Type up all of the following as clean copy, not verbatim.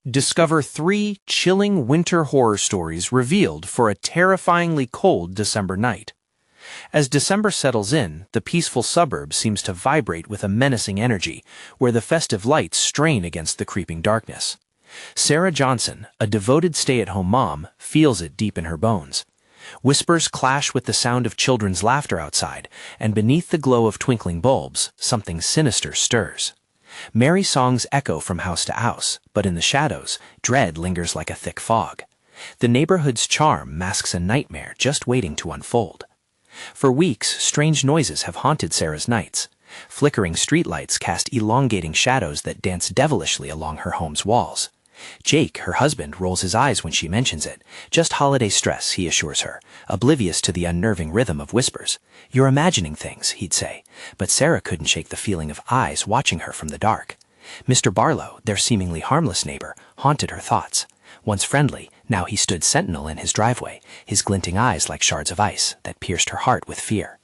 Discover 3 chilling winter horror stories revealed for a terrifyingly cold December night. As December settles in, the peaceful suburb seems to vibrate with a menacing energy, where the festive lights strain against the creeping darkness. Sarah Johnson, a devoted stay-at-home mom, feels it deep in her bones. Whispers clash with the sound of children's laughter outside, and beneath the glow of twinkling bulbs, something sinister stirs. Merry songs echo from house to house, but in the shadows, dread lingers like a thick fog. The neighborhood's charm masks a nightmare just waiting to unfold. For weeks, strange noises have haunted Sarah's nights. Flickering streetlights cast elongating shadows that dance devilishly along her home's walls. Jake, her husband, rolls his eyes when she mentions it. Just holiday stress, he assures her, oblivious to the unnerving rhythm of whispers. You're imagining things, he'd say, but Sarah couldn't shake the feeling of eyes watching her from the dark. Mr. Barlow, their seemingly harmless neighbor, haunted her thoughts. Once friendly, now he stood sentinel in his driveway, his glinting eyes like shards of ice that pierced her heart with fear.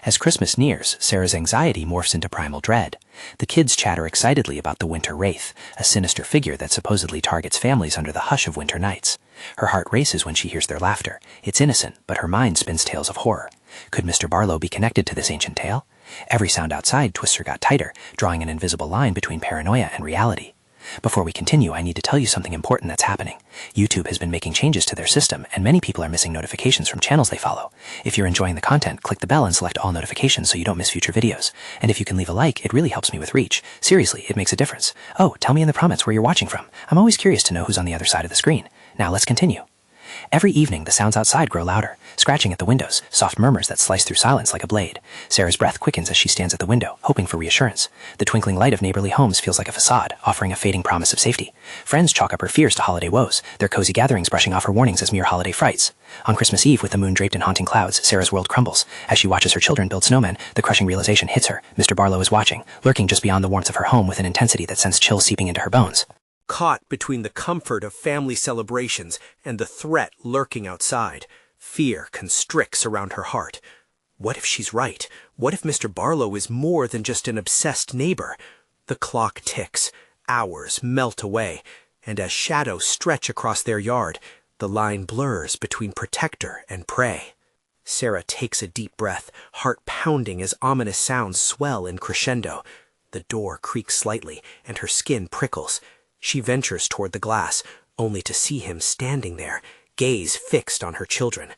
As Christmas nears, Sarah's anxiety morphs into primal dread. The kids chatter excitedly about the winter wraith, a sinister figure that supposedly targets families under the hush of winter nights. Her heart races when she hears their laughter. It's innocent, but her mind spins tales of horror. Could Mr. Barlow be connected to this ancient tale? Every sound outside twists her gut tighter, drawing an invisible line between paranoia and reality. Before we continue, I need to tell you something important that's happening. YouTube has been making changes to their system, and many people are missing notifications from channels they follow. If you're enjoying the content, click the bell and select all notifications so you don't miss future videos. And if you can leave a like, it really helps me with reach. Seriously, it makes a difference. Oh, tell me in the comments where you're watching from. I'm always curious to know who's on the other side of the screen. Now let's continue. Every evening, the sounds outside grow louder, scratching at the windows, soft murmurs that slice through silence like a blade. Sarah's breath quickens as she stands at the window, hoping for reassurance. The twinkling light of neighborly homes feels like a facade, offering a fading promise of safety. Friends chalk up her fears to holiday woes, their cozy gatherings brushing off her warnings as mere holiday frights. On Christmas Eve, with the moon draped in haunting clouds, Sarah's world crumbles. As she watches her children build snowmen, the crushing realization hits her. Mr. Barlow is watching, lurking just beyond the warmth of her home with an intensity that sends chills seeping into her bones. Caught between the comfort of family celebrations and the threat lurking outside, fear constricts around her heart. What if she's right? What if Mr. Barlow is more than just an obsessed neighbor? The clock ticks, hours melt away, and as shadows stretch across their yard, the line blurs between protector and prey. Sarah takes a deep breath, heart pounding as ominous sounds swell in crescendo. The door creaks slightly, and her skin prickles. She ventures toward the glass, only to see him standing there, gaze fixed on her children.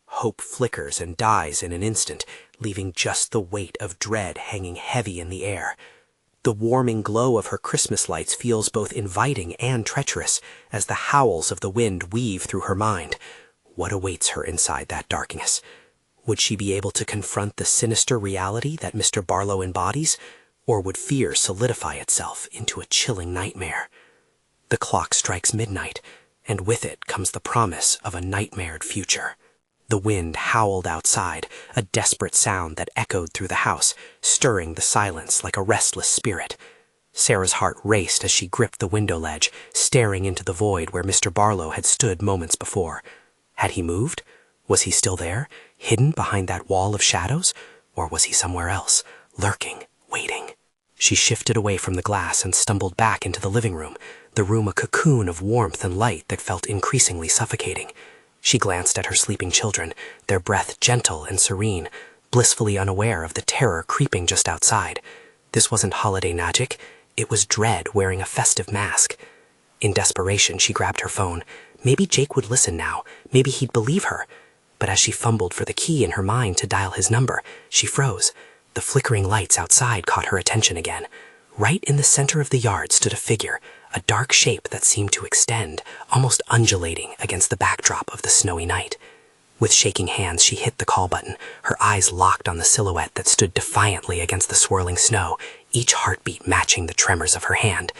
Hope flickers and dies in an instant, leaving just the weight of dread hanging heavy in the air. The warming glow of her Christmas lights feels both inviting and treacherous, as the howls of the wind weave through her mind. What awaits her inside that darkness? Would she be able to confront the sinister reality that Mr. Barlow embodies, or would fear solidify itself into a chilling nightmare? The clock strikes midnight, and with it comes the promise of a nightmared future. The wind howled outside, a desperate sound that echoed through the house, stirring the silence like a restless spirit. Sarah's heart raced as she gripped the window ledge, staring into the void where Mr. Barlow had stood moments before. Had he moved? Was he still there, hidden behind that wall of shadows? Or was he somewhere else, lurking, waiting? She shifted away from the glass and stumbled back into the living room, the room a cocoon of warmth and light that felt increasingly suffocating. She glanced at her sleeping children, their breath gentle and serene, blissfully unaware of the terror creeping just outside. This wasn't holiday magic, it was dread wearing a festive mask. In desperation, she grabbed her phone. Maybe Jake would listen now, maybe he'd believe her. But as she fumbled for the key in her mind to dial his number, she froze. The flickering lights outside caught her attention again. Right in the center of the yard stood a figure, a dark shape that seemed to extend, almost undulating against the backdrop of the snowy night. With shaking hands, she hit the call button, her eyes locked on the silhouette that stood defiantly against the swirling snow, each heartbeat matching the tremors of her hand.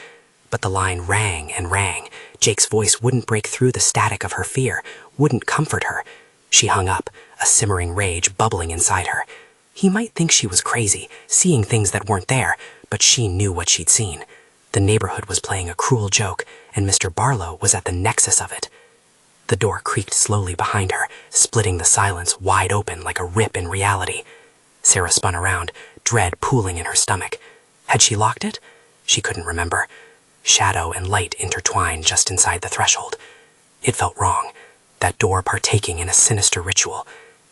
But the line rang and rang. Jake's voice wouldn't break through the static of her fear, wouldn't comfort her. She hung up, a simmering rage bubbling inside her. He might think she was crazy, seeing things that weren't there, but she knew what she'd seen. The neighborhood was playing a cruel joke, and Mr. Barlow was at the nexus of it. The door creaked slowly behind her, splitting the silence wide open like a rip in reality. Sarah spun around, dread pooling in her stomach. Had she locked it? She couldn't remember. shadow and light intertwined just inside the threshold. It felt wrong, that door partaking in a sinister ritual,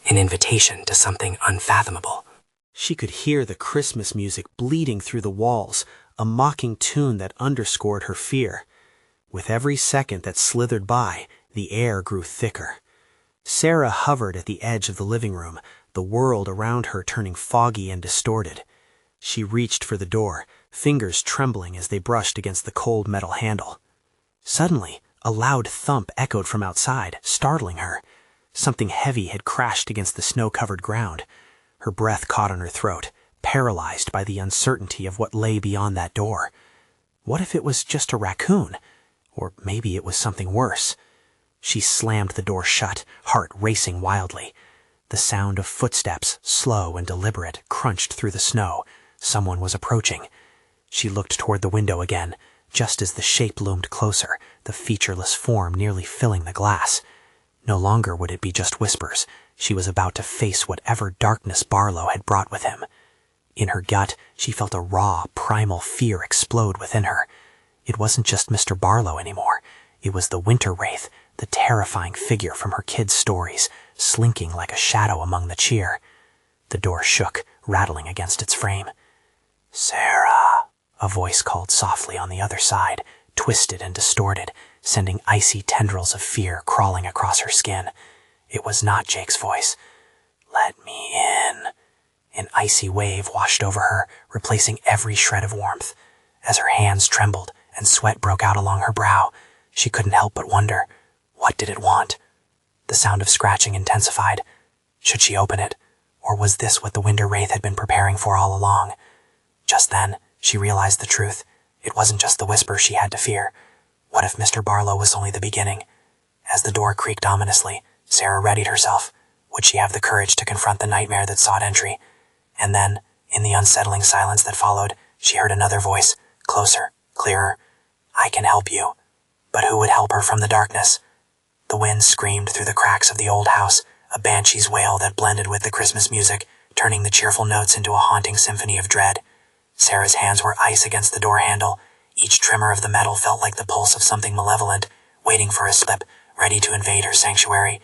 an invitation to something unfathomable. She could hear the Christmas music bleeding through the walls, a mocking tune that underscored her fear. With every second that slithered by, the air grew thicker. Sarah hovered at the edge of the living room, the world around her turning foggy and distorted. She reached for the door, fingers trembling as they brushed against the cold metal handle. Suddenly, a loud thump echoed from outside, startling her. Something heavy had crashed against the snow-covered ground. Her breath caught on her throat, paralyzed by the uncertainty of what lay beyond that door. What if it was just a raccoon? Or maybe it was something worse. She slammed the door shut, heart racing wildly. The sound of footsteps, slow and deliberate, crunched through the snow. Someone was approaching. She looked toward the window again, just as the shape loomed closer, the featureless form nearly filling the glass. No longer would it be just whispers. She was about to face whatever darkness Barlow had brought with him. In her gut, she felt a raw, primal fear explode within her. It wasn't just Mr. Barlow anymore. It was the winter wraith, the terrifying figure from her kids' stories, slinking like a shadow among the cheer. The door shook, rattling against its frame. "Sarah," a voice called softly on the other side, twisted and distorted, sending icy tendrils of fear crawling across her skin. It was not Jake's voice. "Let me in." An icy wave washed over her, replacing every shred of warmth. As her hands trembled and sweat broke out along her brow, she couldn't help but wonder, what did it want? The sound of scratching intensified. Should she open it? Or was this what the Winter Wraith had been preparing for all along? Just then, she realized the truth. It wasn't just the whisper she had to fear. What if Mr. Barlow was only the beginning? As the door creaked ominously, Sarah readied herself. Would she have the courage to confront the nightmare that sought entry? And then, in the unsettling silence that followed, she heard another voice, closer, clearer. "I can help you." But who would help her from the darkness? The wind screamed through the cracks of the old house, a banshee's wail that blended with the Christmas music, turning the cheerful notes into a haunting symphony of dread. Sarah's hands were ice against the door handle. Each tremor of the metal felt like the pulse of something malevolent, waiting for a slip, ready to invade her sanctuary.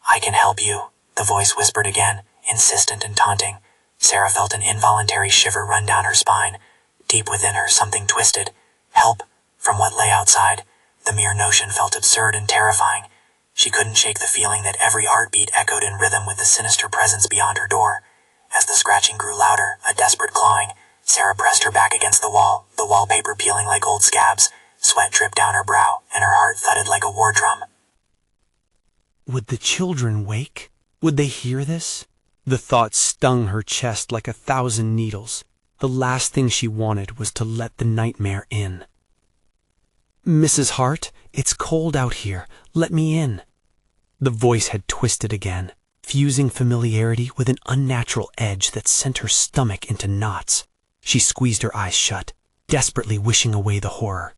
"I can help you," the voice whispered again, insistent and taunting. Sarah felt an involuntary shiver run down her spine. Deep within her, something twisted. Help from what lay outside. The mere notion felt absurd and terrifying. She couldn't shake the feeling that every heartbeat echoed in rhythm with the sinister presence beyond her door. As the scratching grew louder, a desperate clawing, Sarah pressed her back against the wall, the wallpaper peeling like old scabs. Sweat dripped down her brow, and her heart thudded like a war drum. Would the children wake? Would they hear this? The thought stung her chest like 1,000 needles. The last thing she wanted was to let the nightmare in. "Mrs. Hart, it's cold out here. Let me in." The voice had twisted again, fusing familiarity with an unnatural edge that sent her stomach into knots. She squeezed her eyes shut, desperately wishing away the horror.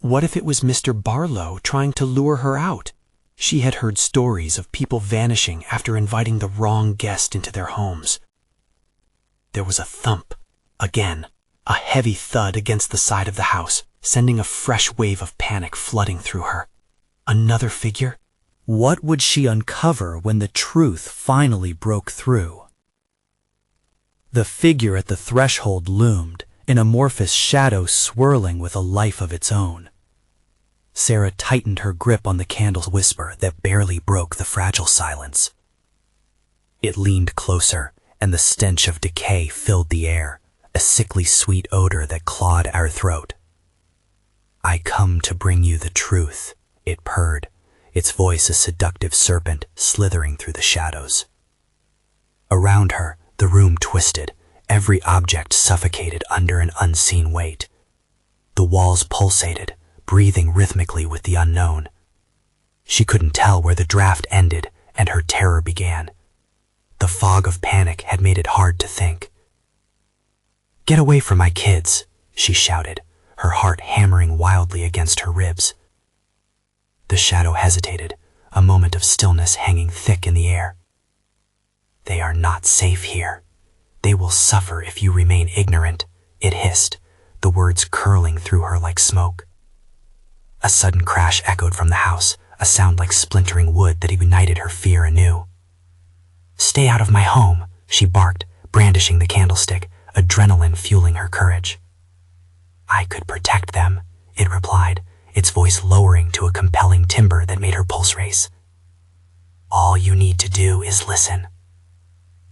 What if it was Mr. Barlow trying to lure her out? She had heard stories of people vanishing after inviting the wrong guest into their homes. There was a thump. Again, a heavy thud against the side of the house, sending a fresh wave of panic flooding through her. Another figure? What would she uncover when the truth finally broke through? The figure at the threshold loomed, an amorphous shadow swirling with a life of its own. Sarah tightened her grip on the candle's whisper that barely broke the fragile silence. It leaned closer, and the stench of decay filled the air, a sickly sweet odor that clawed our throat. "I come to bring you the truth," it purred, its voice a seductive serpent slithering through the shadows. Around her, the room twisted, every object suffocated under an unseen weight. The walls pulsated, breathing rhythmically with the unknown. She couldn't tell where the draft ended and her terror began. The fog of panic had made it hard to think. "Get away from my kids," she shouted, her heart hammering wildly against her ribs. The shadow hesitated, a moment of stillness hanging thick in the air. "They are not safe here. They will suffer if you remain ignorant," it hissed, the words curling through her like smoke. A sudden crash echoed from the house, a sound like splintering wood that ignited her fear anew. "Stay out of my home," she barked, brandishing the candlestick, adrenaline fueling her courage. "I could protect them," it replied, its voice lowering to a compelling timbre that made her pulse race. "All you need to do is listen.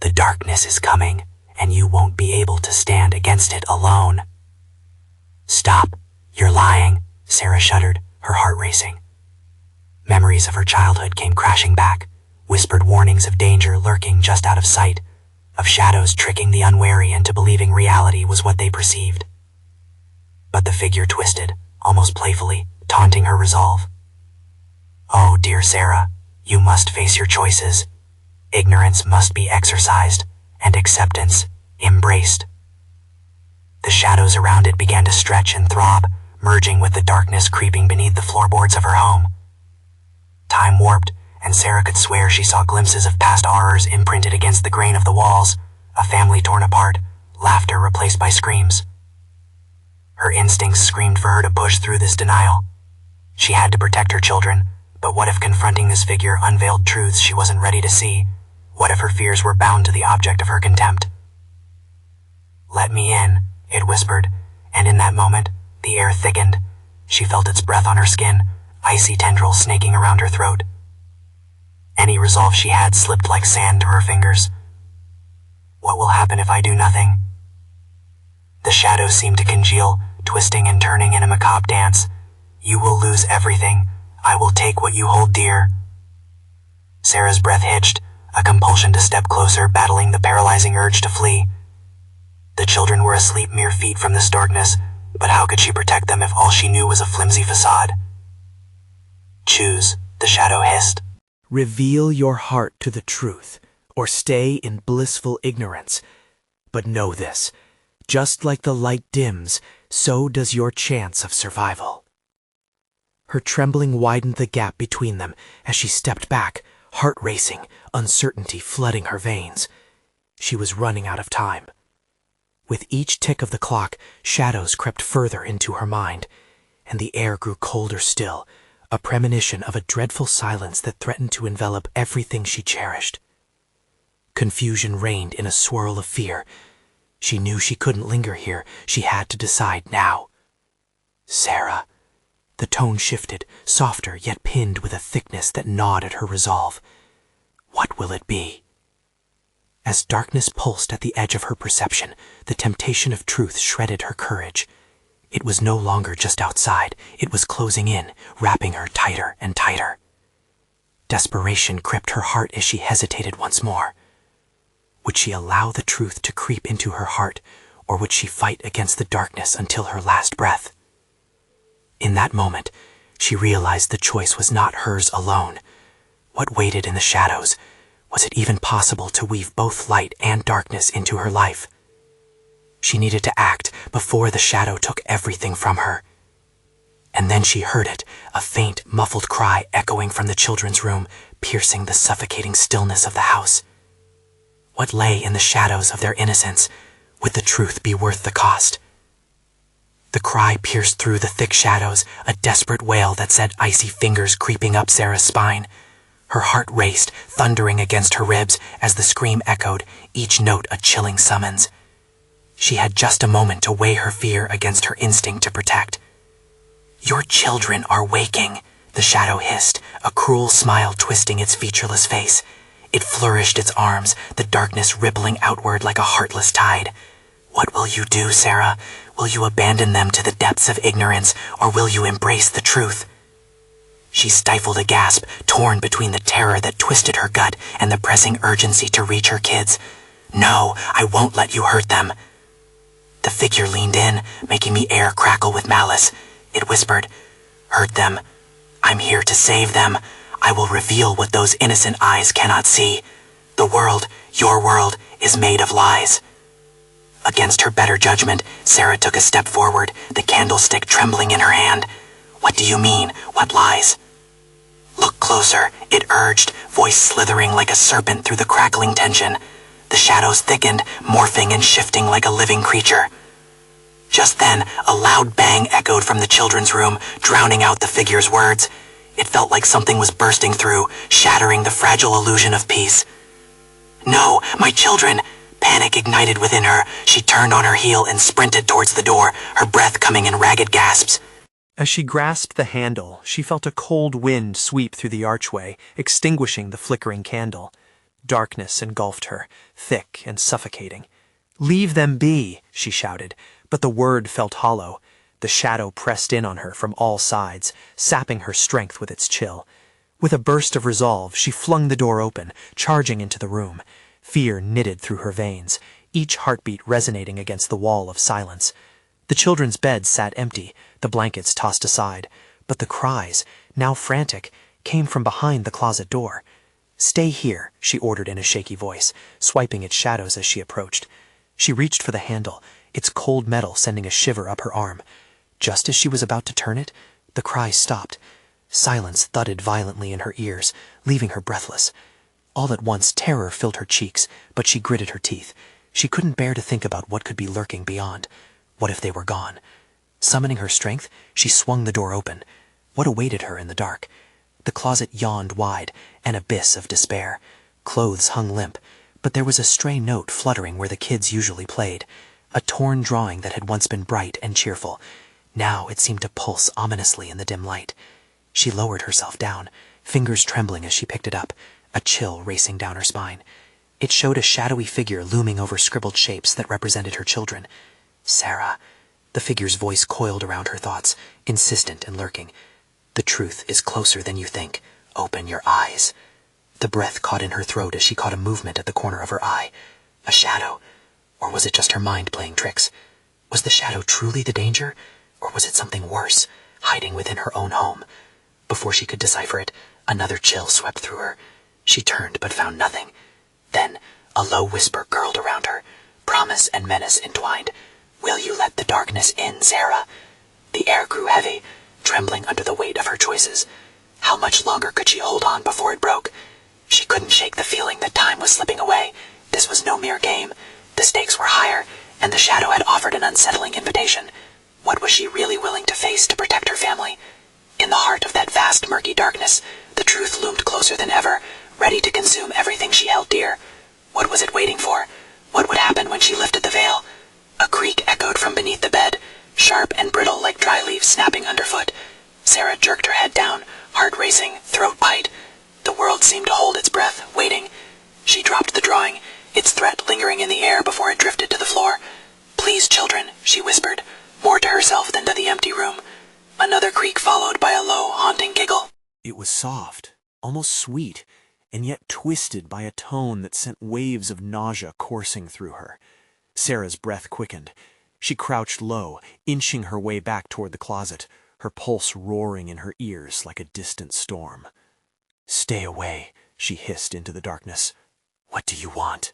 The darkness is coming, and you won't be able to stand against it alone." "Stop, you're lying," Sarah shuddered, her heart racing. Memories of her childhood came crashing back, whispered warnings of danger lurking just out of sight, of shadows tricking the unwary into believing reality was what they perceived. But the figure twisted, almost playfully, taunting her resolve. "Oh, dear Sarah, you must face your choices. Ignorance must be exercised, and acceptance embraced." The shadows around it began to stretch and throb, merging with the darkness creeping beneath the floorboards of her home. Time warped, and Sarah could swear she saw glimpses of past horrors imprinted against the grain of the walls, a family torn apart, laughter replaced by screams. Her instincts screamed for her to push through this denial. She had to protect her children, but what if confronting this figure unveiled truths she wasn't ready to see? What if her fears were bound to the object of her contempt? "Let me in," it whispered, and in that moment, the air thickened. She felt its breath on her skin, icy tendrils snaking around her throat. Any resolve she had slipped like sand to her fingers. What will happen if I do nothing? The shadows seemed to congeal, twisting and turning in a macabre dance. "You will lose everything. I will take what you hold dear." Sarah's breath hitched, a compulsion to step closer, battling the paralyzing urge to flee. The children were asleep mere feet from this darkness, but how could she protect them if all she knew was a flimsy facade? "Choose," the shadow hissed. Reveal your heart to the truth, or stay in blissful ignorance. But know this, just like the light dims, so does your chance of survival. Her trembling widened the gap between them as she stepped back, heart racing, uncertainty flooding her veins. She was running out of time. With each tick of the clock, shadows crept further into her mind, and the air grew colder still, a premonition of a dreadful silence that threatened to envelop everything she cherished. Confusion reigned in a swirl of fear. She knew she couldn't linger here. She had to decide now. "Sarah." The tone shifted, softer yet pinned with a thickness that gnawed at her resolve. "What will it be?" As darkness pulsed at the edge of her perception, the temptation of truth shredded her courage. It was no longer just outside. It was closing in, wrapping her tighter and tighter. Desperation gripped her heart as she hesitated once more. Would she allow the truth to creep into her heart, or would she fight against the darkness until her last breath? In that moment, she realized the choice was not hers alone. What waited in the shadows? Was it even possible to weave both light and darkness into her life? She needed to act before the shadow took everything from her. And then she heard it, a faint, muffled cry echoing from the children's room, piercing the suffocating stillness of the house. What lay in the shadows of their innocence? Would the truth be worth the cost? The cry pierced through the thick shadows, a desperate wail that sent icy fingers creeping up Sarah's spine. Her heart raced, thundering against her ribs as the scream echoed, each note a chilling summons. She had just a moment to weigh her fear against her instinct to protect. "Your children are waking," the shadow hissed, a cruel smile twisting its featureless face. It flourished its arms, the darkness rippling outward like a heartless tide. "What will you do, Sarah? Will you abandon them to the depths of ignorance, or will you embrace the truth?" She stifled a gasp, torn between the terror that twisted her gut and the pressing urgency to reach her kids. "No, I won't let you hurt them." The figure leaned in, making the air crackle with malice. It whispered, "Hurt them. I'm here to save them. I will reveal what those innocent eyes cannot see. The world, your world, is made of lies." Against her better judgment, Sarah took a step forward, the candlestick trembling in her hand. "What do you mean? What lies?" "Look closer," it urged, voice slithering like a serpent through the crackling tension. The shadows thickened, morphing and shifting like a living creature. Just then, a loud bang echoed from the children's room, drowning out the figure's words. It felt like something was bursting through, shattering the fragile illusion of peace. "No, my children!" Panic ignited within her. She turned on her heel and sprinted towards the door, her breath coming in ragged gasps. As she grasped the handle, she felt a cold wind sweep through the archway, extinguishing the flickering candle. Darkness engulfed her, thick and suffocating. "Leave them be," she shouted, but the word felt hollow. The shadow pressed in on her from all sides, sapping her strength with its chill. With a burst of resolve, she flung the door open, charging into the room. Fear knitted through her veins, each heartbeat resonating against the wall of silence. The children's bed sat empty, the blankets tossed aside, but the cries, now frantic, came from behind the closet door. "Stay here," she ordered in a shaky voice, swiping at shadows as she approached. She reached for the handle, its cold metal sending a shiver up her arm. Just as she was about to turn it, the cries stopped. Silence thudded violently in her ears, leaving her breathless. All at once, terror filled her cheeks, but she gritted her teeth. She couldn't bear to think about what could be lurking beyond. What if they were gone? Summoning her strength, she swung the door open. What awaited her in the dark? The closet yawned wide, an abyss of despair. Clothes hung limp, but there was a stray note fluttering where the kids usually played. A torn drawing that had once been bright and cheerful. Now it seemed to pulse ominously in the dim light. She lowered herself down, fingers trembling as she picked it up, a chill racing down her spine. It showed a shadowy figure looming over scribbled shapes that represented her children. "Sarah." The figure's voice coiled around her thoughts, insistent and lurking. "The truth is closer than you think. Open your eyes." The breath caught in her throat as she caught a movement at the corner of her eye. A shadow. Or was it just her mind playing tricks? Was the shadow truly the danger? Or was it something worse, hiding within her own home? Before she could decipher it, another chill swept through her. She turned but found nothing. Then a low whisper gurgled around her, promise and menace entwined. "Will you let the darkness in, Sarah?" The air grew heavy, trembling under the weight of her choices. How much longer could she hold on before it broke? She couldn't shake the feeling that time was slipping away. This was no mere game. The stakes were higher, and the shadow had offered an unsettling invitation. What was she really willing to face to protect her family? In the heart of that vast murky darkness, the truth loomed closer than ever, ready to consume everything she held dear. What was it waiting for? What would happen when she lifted the veil? A creak echoed from beneath the bed, sharp and brittle like dry leaves snapping underfoot. Sarah jerked her head down, heart racing, throat tight. The world seemed to hold its breath, waiting. She dropped the drawing, its threat lingering in the air before it drifted to the floor. "Please, children," she whispered, more to herself than to the empty room. Another creak followed by a low, haunting giggle. It was soft, almost sweet, and yet twisted by a tone that sent waves of nausea coursing through her. Sarah's breath quickened. She crouched low, inching her way back toward the closet, her pulse roaring in her ears like a distant storm. "Stay away," she hissed into the darkness. "What do you want?"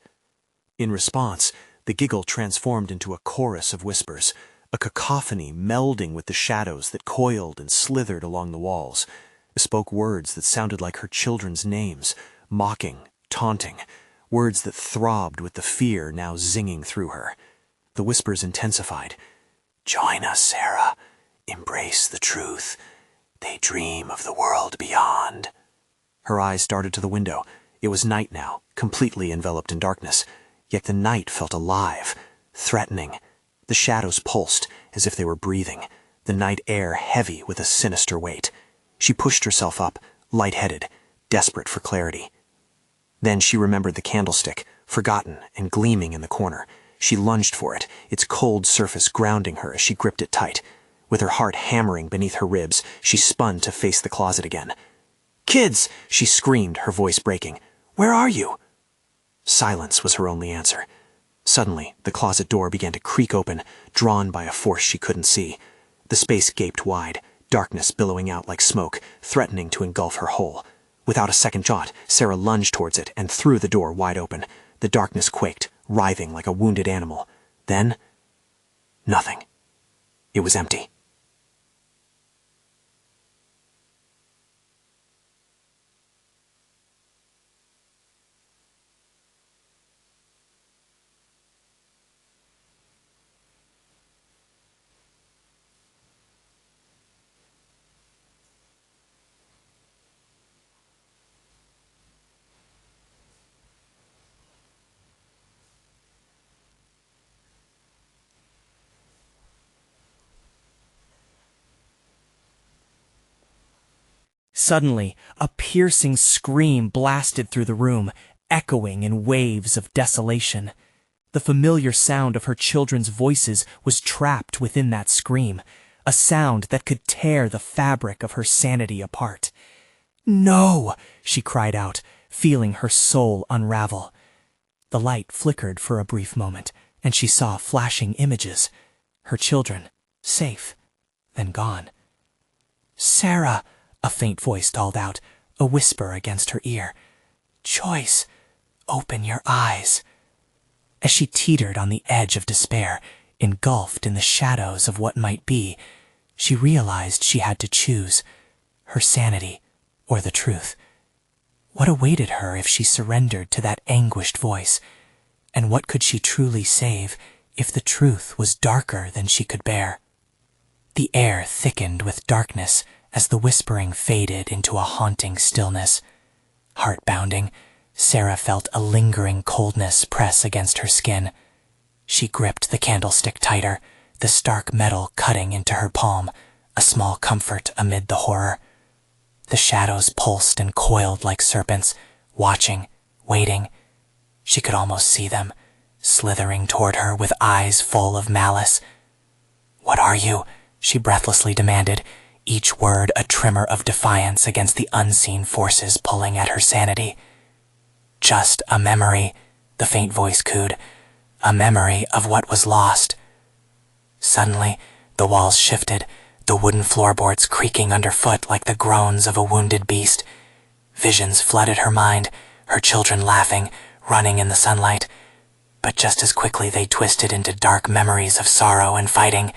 In response, the giggle transformed into a chorus of whispers, a cacophony melding with the shadows that coiled and slithered along the walls. It spoke words that sounded like her children's names, mocking, taunting, words that throbbed with the fear now zinging through her. The whispers intensified. "Join us, Sarah. Embrace the truth. They dream of the world beyond." Her eyes darted to the window. It was night now, completely enveloped in darkness. Yet the night felt alive, threatening. The shadows pulsed as if they were breathing, the night air heavy with a sinister weight. She pushed herself up, lightheaded, desperate for clarity. Then she remembered the candlestick, forgotten and gleaming in the corner. She lunged for it, its cold surface grounding her as she gripped it tight. With her heart hammering beneath her ribs, she spun to face the closet again. "Kids!" she screamed, her voice breaking. "Where are you?" Silence was her only answer. Suddenly, the closet door began to creak open, drawn by a force she couldn't see. The space gaped wide, darkness billowing out like smoke, threatening to engulf her whole. Without a second thought, Sarah lunged towards it and threw the door wide open. The darkness quaked, writhing like a wounded animal. Then, nothing. It was empty. Suddenly, a piercing scream blasted through the room, echoing in waves of desolation. The familiar sound of her children's voices was trapped within that scream, a sound that could tear the fabric of her sanity apart. "No!" she cried out, feeling her soul unravel. The light flickered for a brief moment, and she saw flashing images. Her children, safe, then gone. "Sarah!" a faint voice called out, a whisper against her ear. "Joyce, open your eyes." As she teetered on the edge of despair, engulfed in the shadows of what might be, she realized she had to choose her sanity or the truth. What awaited her if she surrendered to that anguished voice? And what could she truly save if the truth was darker than she could bear? The air thickened with darkness as the whispering faded into a haunting stillness. Heart-bounding, Sarah felt a lingering coldness press against her skin. She gripped the candlestick tighter, the stark metal cutting into her palm, a small comfort amid the horror. The shadows pulsed and coiled like serpents, watching, waiting. She could almost see them, slithering toward her with eyes full of malice. "What are you?" she breathlessly demanded, each word a tremor of defiance against the unseen forces pulling at her sanity. "Just a memory," the faint voice cooed, "a memory of what was lost." Suddenly, the walls shifted, the wooden floorboards creaking underfoot like the groans of a wounded beast. Visions flooded her mind, her children laughing, running in the sunlight. But just as quickly they twisted into dark memories of sorrow and fighting.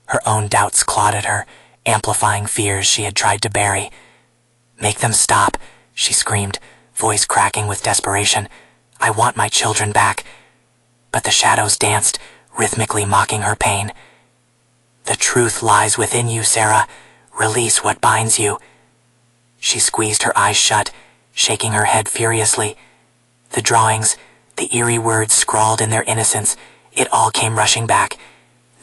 Her own doubts clawed at her, amplifying fears she had tried to bury. "Make them stop," she screamed, voice cracking with desperation. "I want my children back." But the shadows danced, rhythmically mocking her pain. "The truth lies within you, Sarah. Release what binds you." She squeezed her eyes shut, shaking her head furiously. The drawings, the eerie words scrawled in their innocence, it all came rushing back.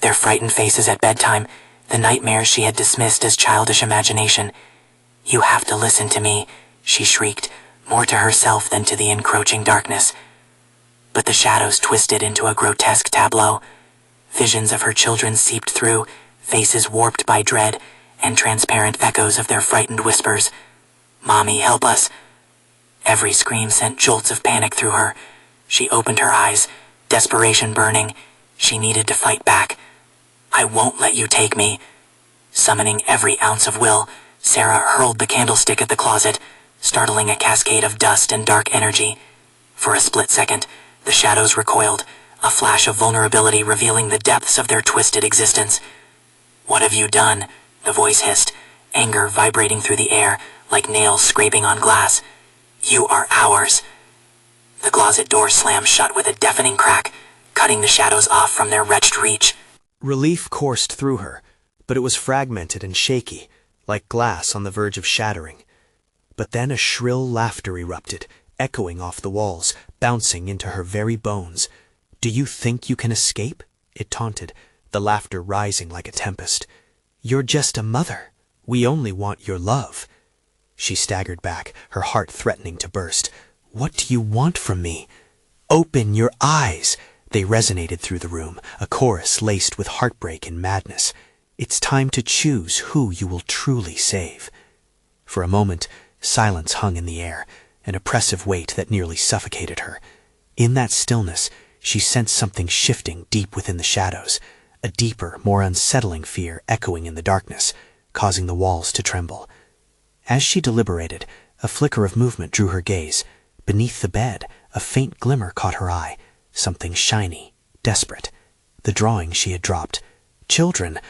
Their frightened faces at bedtime, the nightmares she had dismissed as childish imagination. "You have to listen to me," she shrieked, more to herself than to the encroaching darkness. But the shadows twisted into a grotesque tableau. Visions of her children seeped through, faces warped by dread, and transparent echoes of their frightened whispers. "Mommy, help us." Every scream sent jolts of panic through her. She opened her eyes, desperation burning. She needed to fight back. "I won't let you take me." Summoning every ounce of will, Sarah hurled the candlestick at the closet, startling a cascade of dust and dark energy. For a split second, the shadows recoiled, a flash of vulnerability revealing the depths of their twisted existence. "What have you done?" the voice hissed, anger vibrating through the air like nails scraping on glass. "You are ours." The closet door slammed shut with a deafening crack, cutting the shadows off from their wretched reach. Relief coursed through her, but it was fragmented and shaky, like glass on the verge of shattering. But then a shrill laughter erupted, echoing off the walls, bouncing into her very bones. "Do you think you can escape?" it taunted, the laughter rising like a tempest. "You're just a mother. We only want your love." She staggered back, her heart threatening to burst. "What do you want from me?" "Open your eyes!" They resonated through the room, a chorus laced with heartbreak and madness. "It's time to choose who you will truly save." For a moment, silence hung in the air, an oppressive weight that nearly suffocated her. In that stillness, she sensed something shifting deep within the shadows, a deeper, more unsettling fear echoing in the darkness, causing the walls to tremble. As she deliberated, a flicker of movement drew her gaze. Beneath the bed, a faint glimmer caught her eye, something shiny, desperate. The drawing she had dropped. "Children,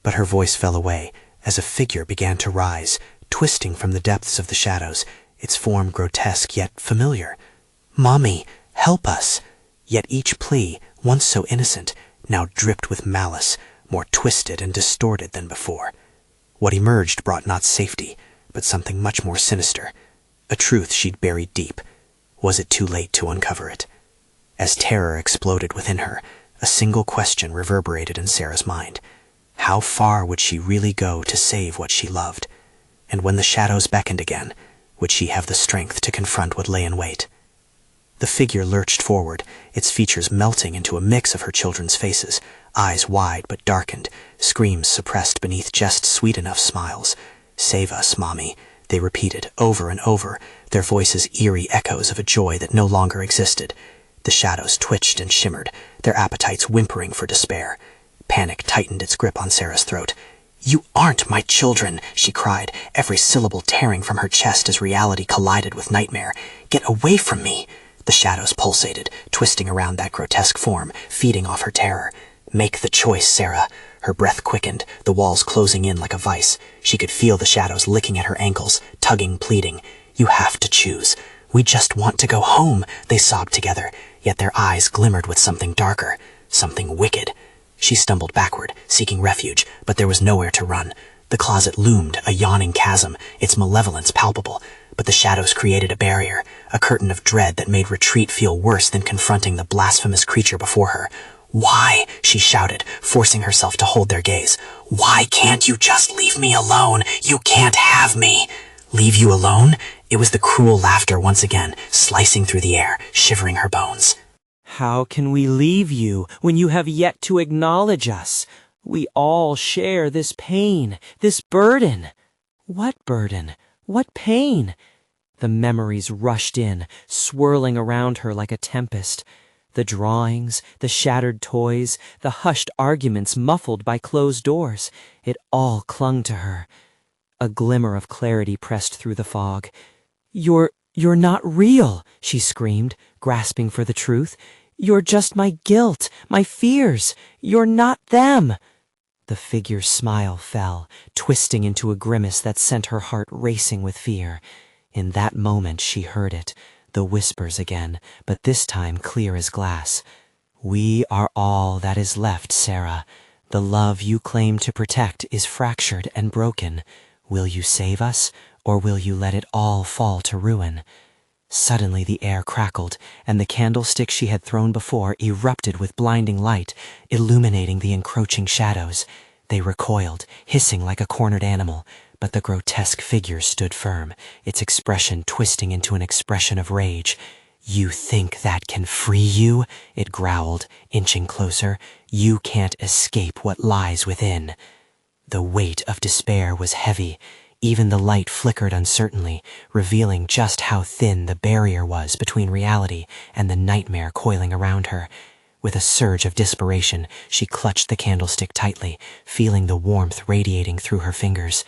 But her voice fell away as a figure began to rise, twisting from the depths of the shadows, its form grotesque yet familiar. "Mommy, help us!" Yet each plea, once so innocent, now dripped with malice, more twisted and distorted than before. What emerged brought not safety, but something much more sinister, a truth she'd buried deep. Was it too late to uncover it? As terror exploded within her, a single question reverberated in Sarah's mind. How far would she really go to save what she loved? and when the shadows beckoned again, would she have the strength to confront what lay in wait? The figure lurched forward, its features melting into a mix of her children's faces, eyes wide but darkened, screams suppressed beneath just sweet enough smiles. "Save us, Mommy," they repeated over and over, their voices eerie echoes of a joy that no longer existed. The shadows twitched and shimmered, their appetites whimpering for despair. Panic tightened its grip on Sarah's throat. "You aren't my children," she cried, every syllable tearing from her chest as reality collided with nightmare. "Get away from me!" The shadows pulsated, twisting around that grotesque form, feeding off her terror. "Make the choice, Sarah." Her breath quickened, the walls closing in like a vice. She could feel the shadows licking at her ankles, tugging, pleading. "You have to choose." "We just want to go home," they sobbed together, yet their eyes glimmered with something darker, something wicked. She stumbled backward, seeking refuge, but there was nowhere to run. The closet loomed, a yawning chasm, its malevolence palpable, but the shadows created a barrier, a curtain of dread that made retreat feel worse than confronting the blasphemous creature before her. "Why?" she shouted, forcing herself to hold their gaze. "Why can't you just leave me alone? You can't have me." "Leave you alone?" It was the cruel laughter once again, slicing through the air, shivering her bones. How can we leave you when you have yet to acknowledge us? We all share this pain, this burden. What burden? What pain? The memories rushed in, swirling around her like a tempest. The drawings, the shattered toys, the hushed arguments muffled by closed doors. It all clung to her. A glimmer of clarity pressed through the fog. You're not real," she screamed, grasping for the truth. "You're just my guilt, my fears. You're not them." The figure's smile fell, twisting into a grimace that sent her heart racing with fear. In that moment she heard it, the whispers again, but this time clear as glass. "We are all that is left, Sarah. The love you claim to protect is fractured and broken. Will you save us, or will you let it all fall to ruin?" Suddenly the air crackled, and the candlestick she had thrown before erupted with blinding light, illuminating the encroaching shadows. They recoiled, hissing like a cornered animal, but the grotesque figure stood firm, its expression twisting into an expression of rage. "You think that can free you?" it growled, inching closer. "You can't escape what lies within." The weight of despair was heavy. Even the light flickered uncertainly, revealing just how thin the barrier was between reality and the nightmare coiling around her. With a surge of desperation, she clutched the candlestick tightly, feeling the warmth radiating through her fingers.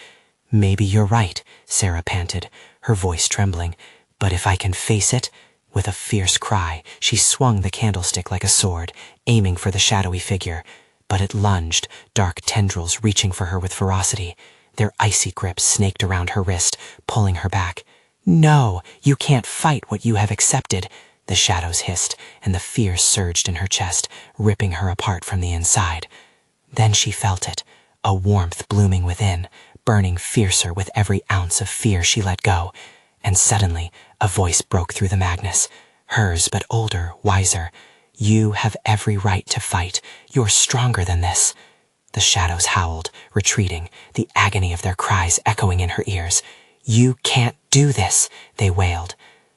"Maybe you're right," Sarah panted, her voice trembling. "But if I can face it?" With a fierce cry, she swung the candlestick like a sword, aiming for the shadowy figure. But it lunged, dark tendrils reaching for her with ferocity. Their icy grip snaked around her wrist, pulling her back. "No, you can't fight what you have accepted," the shadows hissed, and the fear surged in her chest, ripping her apart from the inside. Then she felt it, a warmth blooming within, burning fiercer with every ounce of fear she let go. And suddenly, a voice broke through the madness, hers but older, wiser. "You have every right to fight. You're stronger than this." The shadows howled, retreating, the agony of their cries echoing in her ears. "You can't do this," they wailed.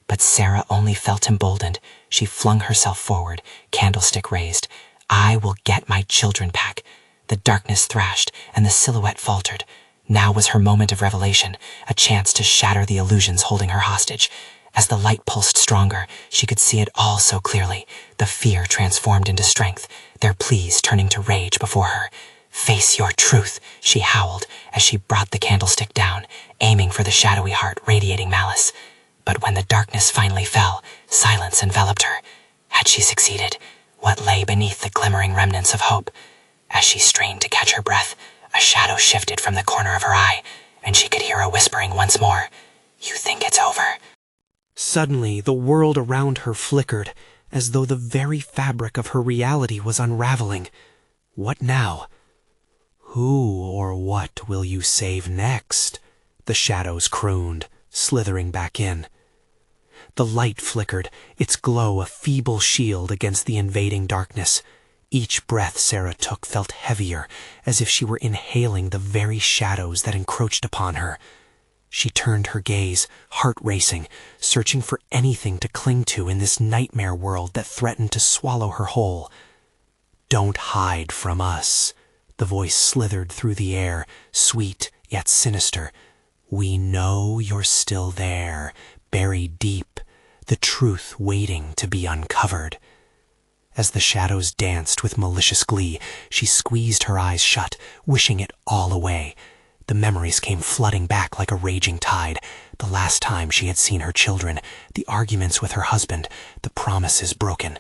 But Sarah only felt emboldened. She flung herself forward, candlestick raised. "I will get my children back." The darkness thrashed, and the silhouette faltered. Now was her moment of revelation, a chance to shatter the illusions holding her hostage. As the light pulsed stronger, she could see it all so clearly, the fear transformed into strength, their pleas turning to rage before her. "Face your truth," she howled as she brought the candlestick down, aiming for the shadowy heart radiating malice. But when the darkness finally fell, silence enveloped her. Had she succeeded? What lay beneath the glimmering remnants of hope? As she strained to catch her breath, a shadow shifted from the corner of her eye, and she could hear a whispering once more. "You think it's over?" Suddenly, the world around her flickered, as though the very fabric of her reality was unraveling. What now? "Who or what will you save next?" the shadows crooned, slithering back in. The light flickered, its glow a feeble shield against the invading darkness. Each breath Sarah took felt heavier, as if she were inhaling the very shadows that encroached upon her. She turned her gaze, heart racing, searching for anything to cling to in this nightmare world that threatened to swallow her whole. "Don't hide from us." The voice slithered through the air, sweet yet sinister. "We know you're still there, buried deep, the truth waiting to be uncovered." As the shadows danced with malicious glee, she squeezed her eyes shut, wishing it all away. The memories came flooding back like a raging tide. The last time she had seen her children, the arguments with her husband, the promises broken.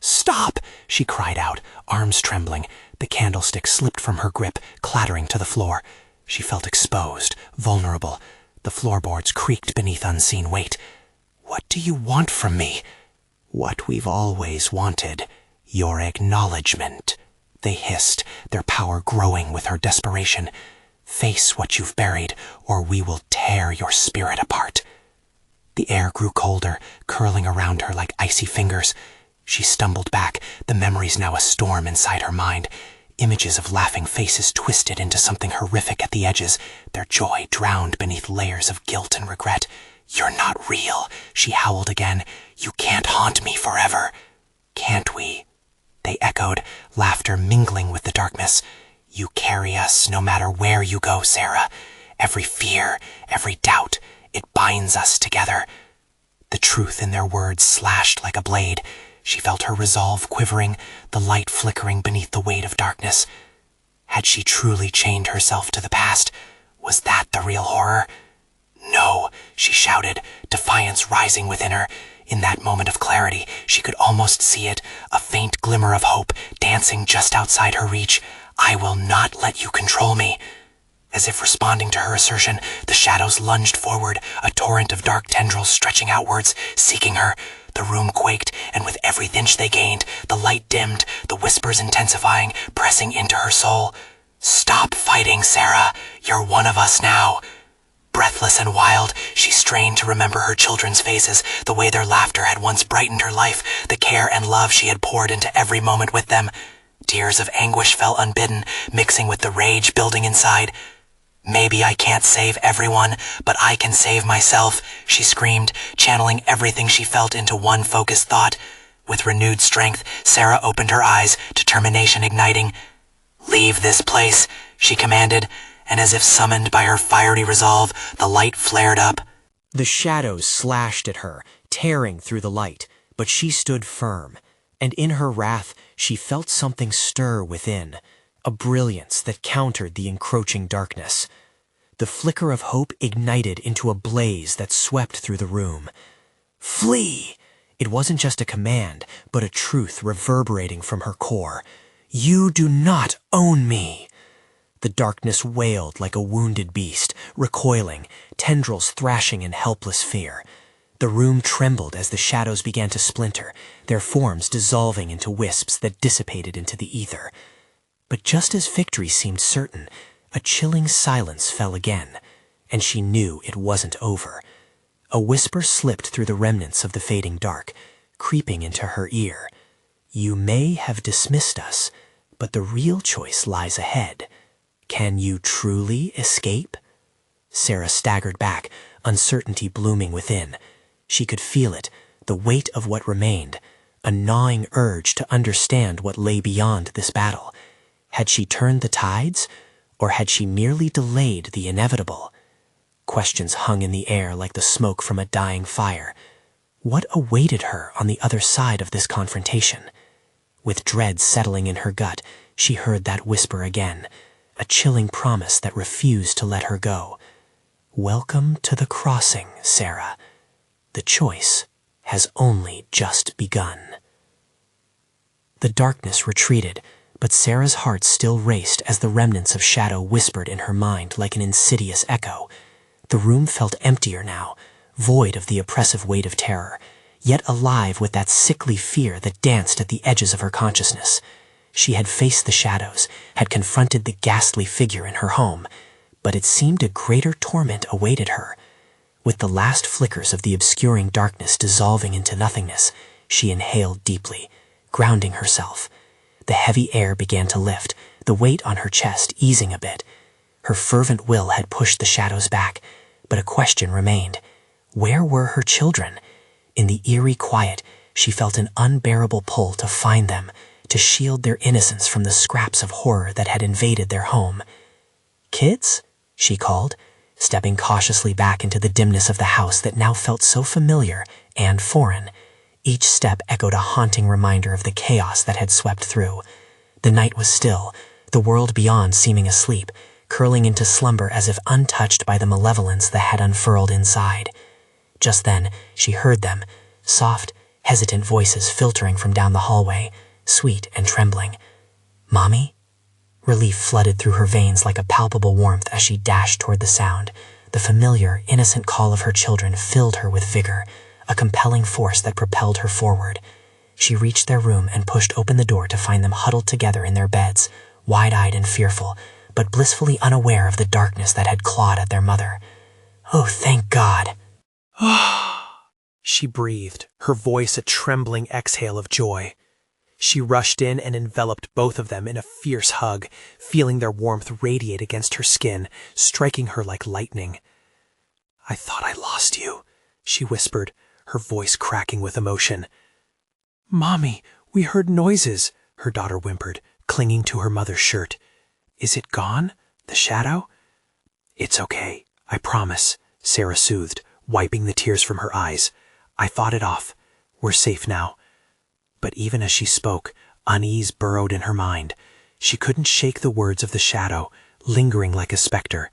"Stop!" she cried out, arms trembling. The candlestick slipped from her grip, clattering to the floor. She felt exposed, vulnerable. The floorboards creaked beneath unseen weight. "What do you want from me?" "What we've always wanted. Your acknowledgement," they hissed, their power growing with her desperation. "Face what you've buried, or we will tear your spirit apart." The air grew colder, curling around her like icy fingers. She stumbled back, the memories now a storm inside her mind. Images of laughing faces twisted into something horrific at the edges, their joy drowned beneath layers of guilt and regret. "You're not real," she howled again. "You can't haunt me forever." "Can't we?" They echoed, laughter mingling with the darkness. "You carry us no matter where you go, Sarah. Every fear, every doubt, it binds us together." The truth in their words slashed like a blade. She felt her resolve quivering, the light flickering beneath the weight of darkness. Had she truly chained herself to the past? Was that the real horror? "No," she shouted, defiance rising within her. In that moment of clarity, she could almost see it, a faint glimmer of hope dancing just outside her reach. "I will not let you control me." As if responding to her assertion, the shadows lunged forward, a torrent of dark tendrils stretching outwards, seeking her. The room quaked, and with every inch they gained, the light dimmed, the whispers intensifying, pressing into her soul. "Stop fighting, Sarah. You're one of us now." Breathless and wild, she strained to remember her children's faces, the way their laughter had once brightened her life, the care and love she had poured into every moment with them. Tears of anguish fell unbidden, mixing with the rage building inside. "Maybe I can't save everyone, but I can save myself," she screamed, channeling everything she felt into one focused thought. With renewed strength, Sarah opened her eyes, determination igniting. "Leave this place," she commanded, and as if summoned by her fiery resolve, the light flared up. The shadows slashed at her, tearing through the light, but she stood firm, and in her wrath she felt something stir within, a brilliance that countered the encroaching darkness. The flicker of hope ignited into a blaze that swept through the room. "Flee!" It wasn't just a command, but a truth reverberating from her core. "You do not own me!" The darkness wailed like a wounded beast, recoiling, tendrils thrashing in helpless fear. The room trembled as the shadows began to splinter, their forms dissolving into wisps that dissipated into the ether. But just as victory seemed certain, a chilling silence fell again, and she knew it wasn't over. A whisper slipped through the remnants of the fading dark, creeping into her ear. "You may have dismissed us, but the real choice lies ahead. Can you truly escape?" Sarah staggered back, uncertainty blooming within. She could feel it, the weight of what remained, a gnawing urge to understand what lay beyond this battle. Had she turned the tides, or had she merely delayed the inevitable? Questions hung in the air like the smoke from a dying fire. What awaited her on the other side of this confrontation? With dread settling in her gut, she heard that whisper again, a chilling promise that refused to let her go. "Welcome to the crossing, Sarah. The choice has only just begun." The darkness retreated, but Sarah's heart still raced as the remnants of shadow whispered in her mind like an insidious echo. The room felt emptier now, void of the oppressive weight of terror, yet alive with that sickly fear that danced at the edges of her consciousness. She had faced the shadows, had confronted the ghastly figure in her home, but it seemed a greater torment awaited her. With the last flickers of the obscuring darkness dissolving into nothingness, she inhaled deeply, grounding herself. The heavy air began to lift, the weight on her chest easing a bit. Her fervent will had pushed the shadows back, but a question remained. Where were her children? In the eerie quiet, she felt an unbearable pull to find them, to shield their innocence from the scraps of horror that had invaded their home. "Kids?" she called, stepping cautiously back into the dimness of the house that now felt so familiar and foreign. Each step echoed a haunting reminder of the chaos that had swept through. The night was still, the world beyond seeming asleep, curling into slumber as if untouched by the malevolence that had unfurled inside. Just then, she heard them, soft, hesitant voices filtering from down the hallway, sweet and trembling. "Mommy?" Relief flooded through her veins like a palpable warmth as she dashed toward the sound. The familiar, innocent call of her children filled her with vigor, a compelling force that propelled her forward. She reached their room and pushed open the door to find them huddled together in their beds, wide-eyed and fearful, but blissfully unaware of the darkness that had clawed at their mother. "Oh, thank God!" She breathed, her voice a trembling exhale of joy. She rushed in and enveloped both of them in a fierce hug, feeling their warmth radiate against her skin, striking her like lightning. "I thought I lost you," she whispered, her voice cracking with emotion. "Mommy, we heard noises," her daughter whimpered, clinging to her mother's shirt. "Is it gone? The shadow?" "It's okay, I promise," Sarah soothed, wiping the tears from her eyes. "I fought it off. We're safe now." But even as she spoke, unease burrowed in her mind. She couldn't shake the words of the shadow, lingering like a specter.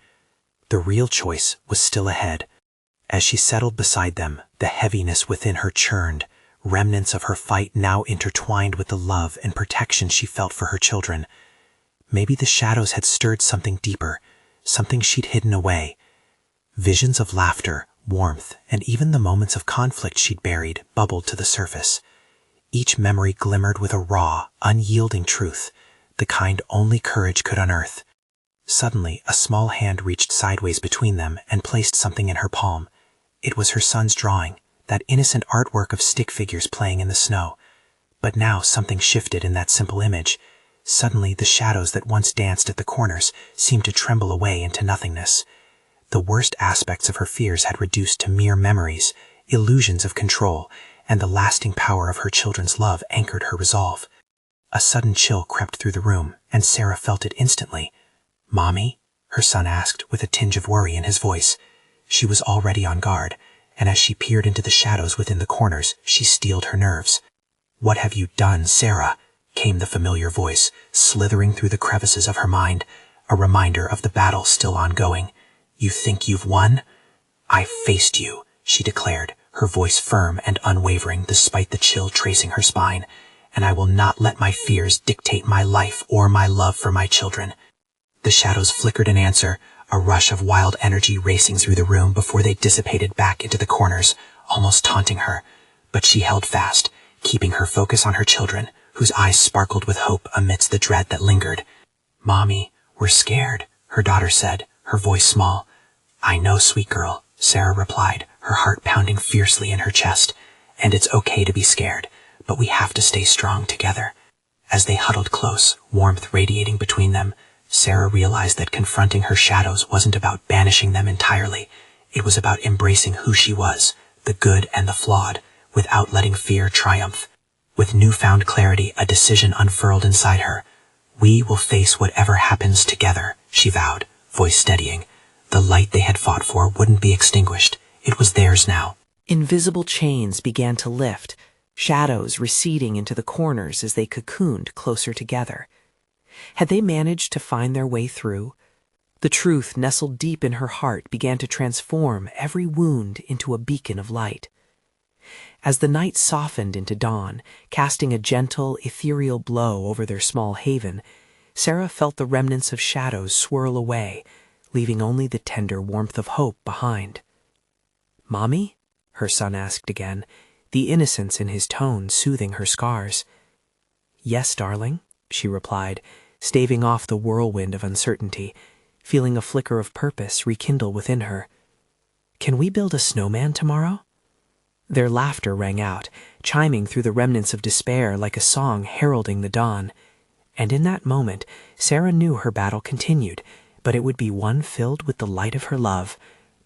The real choice was still ahead. As she settled beside them, the heaviness within her churned, remnants of her fight now intertwined with the love and protection she felt for her children. Maybe the shadows had stirred something deeper, something she'd hidden away. Visions of laughter, warmth, and even the moments of conflict she'd buried bubbled to the surface. Each memory glimmered with a raw, unyielding truth, the kind only courage could unearth. Suddenly, a small hand reached sideways between them and placed something in her palm. It was her son's drawing, that innocent artwork of stick figures playing in the snow. But now something shifted in that simple image. Suddenly, the shadows that once danced at the corners seemed to tremble away into nothingness. The worst aspects of her fears had reduced to mere memories, illusions of control, and the lasting power of her children's love anchored her resolve. A sudden chill crept through the room, and Sarah felt it instantly. "Mommy?" her son asked, with a tinge of worry in his voice. She was already on guard, and as she peered into the shadows within the corners, she steeled her nerves. "What have you done, Sarah?" came the familiar voice, slithering through the crevices of her mind, a reminder of the battle still ongoing. "You think you've won?" "I faced you," she declared, her voice firm and unwavering despite the chill tracing her spine, "and I will not let my fears dictate my life or my love for my children." The shadows flickered in answer, a rush of wild energy racing through the room before they dissipated back into the corners, almost taunting her. But she held fast, keeping her focus on her children, whose eyes sparkled with hope amidst the dread that lingered. "Mommy, we're scared," her daughter said, her voice small. "I know, sweet girl," Sarah replied, her heart pounding fiercely in her chest. "And it's okay to be scared, but we have to stay strong together." As they huddled close, warmth radiating between them, Sarah realized that confronting her shadows wasn't about banishing them entirely. It was about embracing who she was, the good and the flawed, without letting fear triumph. With newfound clarity, a decision unfurled inside her. "We will face whatever happens together," she vowed, voice steadying. The light they had fought for wouldn't be extinguished. It was theirs now. Invisible chains began to lift, shadows receding into the corners as they cocooned closer together. Had they managed to find their way through? The truth nestled deep in her heart began to transform every wound into a beacon of light. As the night softened into dawn, casting a gentle, ethereal glow over their small haven, Sarah felt the remnants of shadows swirl away, leaving only the tender warmth of hope behind. "Mommy?" her son asked again, the innocence in his tone soothing her scars. "Yes, darling," she replied, staving off the whirlwind of uncertainty, feeling a flicker of purpose rekindle within her. "Can we build a snowman tomorrow?" Their laughter rang out, chiming through the remnants of despair like a song heralding the dawn. And in that moment, Sarah knew her battle continued, but it would be one filled with the light of her love,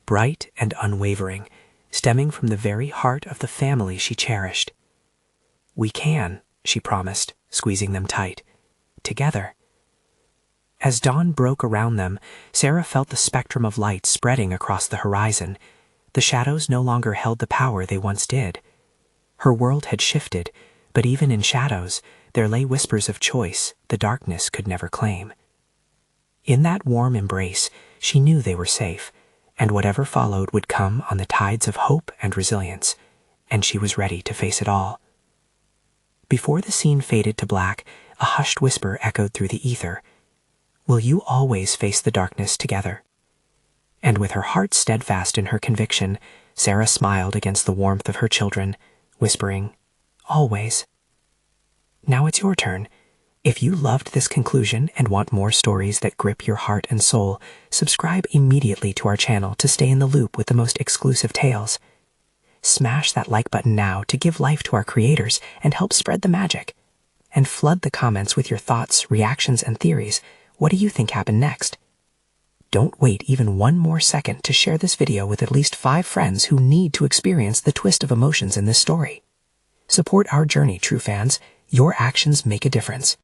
bright and unwavering, stemming from the very heart of the family she cherished. "We can," she promised, squeezing them tight. "Together." As dawn broke around them, Sarah felt the spectrum of light spreading across the horizon. The shadows no longer held the power they once did. Her world had shifted, but even in shadows, there lay whispers of choice the darkness could never claim. In that warm embrace, she knew they were safe, and whatever followed would come on the tides of hope and resilience, and she was ready to face it all. Before the scene faded to black, a hushed whisper echoed through the ether. "Will you always face the darkness together?" And with her heart steadfast in her conviction, Sarah smiled against the warmth of her children, whispering, "Always." Now it's your turn. If you loved this conclusion and want more stories that grip your heart and soul, subscribe immediately to our channel to stay in the loop with the most exclusive tales. Smash that like button now to give life to our creators and help spread the magic. And flood the comments with your thoughts, reactions, and theories. What do you think happened next? Don't wait even one more second to share this video with at least 5 friends who need to experience the twist of emotions in this story. Support our journey, true fans. Your actions make a difference.